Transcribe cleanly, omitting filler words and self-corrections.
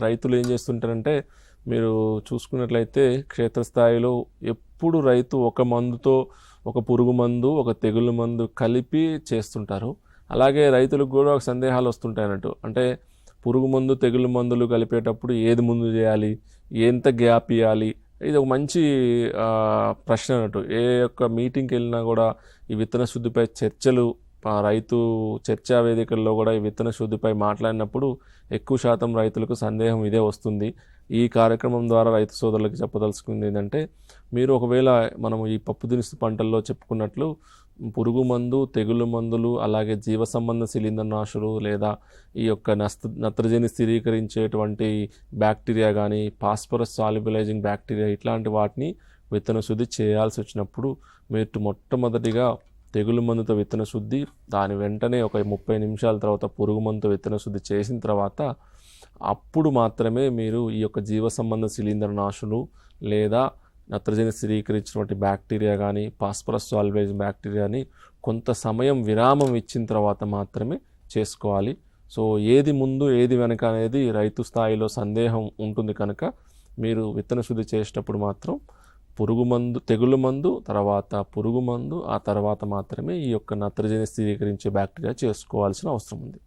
రైతులు ఏం చేస్తుంటారంటే మీరు చూసుకున్నట్లయితే క్షేత్రస్థాయిలో ఎప్పుడు రైతు ఒక మందుతో ఒక పురుగు మందు ఒక తెగులు మందు కలిపి చేస్తుంటారు. అలాగే రైతులకు కూడా ఒక సందేహాలు వస్తుంటాయి అన్నట్టు. అంటే పురుగు మందు తెగులు మందులు కలిపేటప్పుడు ఏది ముందు చేయాలి, ఎంత గ్యాప్ ఇవ్వాలి, ఇది ఒక మంచి ప్రశ్న అన్నట్టు. ఏ యొక్క మీటింగ్కి వెళ్ళినా కూడా ఈ విత్తన శుద్ధిపై చర్చలు రైతు చర్చా వేదికల్లో కూడా ఈ విత్తన శుద్ధిపై మాట్లాడినప్పుడు ఎక్కువ శాతం రైతులకు సందేహం ఇదే వస్తుంది. ఈ కార్యక్రమం ద్వారా రైతు సోదరులకు చెప్పదలుచుకుంది ఏంటంటే, మీరు ఒకవేళ మనము ఈ పప్పు దినుసు పంటల్లో చెప్పుకున్నట్లు పురుగు మందు తెగులు మందులు అలాగే జీవ సంబంధ శిలీంద్రనాశులు లేదా ఈ యొక్క నత్రజని స్థిరీకరించేటువంటి బ్యాక్టీరియా కానీ ఫాస్ఫరస్ సాల్యుబలైజింగ్ బ్యాక్టీరియా ఇట్లాంటి వాటిని విత్తన శుద్ధి చేయాల్సి వచ్చినప్పుడు మీరు మొట్టమొదటిగా తెగులు మందుతో విత్తన శుద్ధి, దాని వెంటనే ఒక 30 నిమిషాల తర్వాత పురుగు మందుతో విత్తన శుద్ధి చేసిన తర్వాత అప్పుడు మాత్రమే మీరు ఈ యొక్క జీవ సంబంధ శిలీంద్రనాశులు లేదా నత్రజని స్థిరీకరించినటువంటి బ్యాక్టీరియా కానీ ఫాస్ఫరస్ సాల్యుబలైజింగ్ బ్యాక్టీరియాని కొంత సమయం విరామం ఇచ్చిన తర్వాత మాత్రమే చేసుకోవాలి. సో ఏది ముందు ఏది వెనక అనేది రైతు స్థాయిలో సందేహం ఉంటుంది కనుక మీరు విత్తన శుద్ధి చేసేటప్పుడు మాత్రం పురుగు మందు తెగులు మందు తర్వాత పురుగు మందు ఆ తర్వాత మాత్రమే ఈ యొక్క నత్రజని స్థిరీకరించే బ్యాక్టీరియా చేసుకోవాల్సిన అవసరం ఉంది.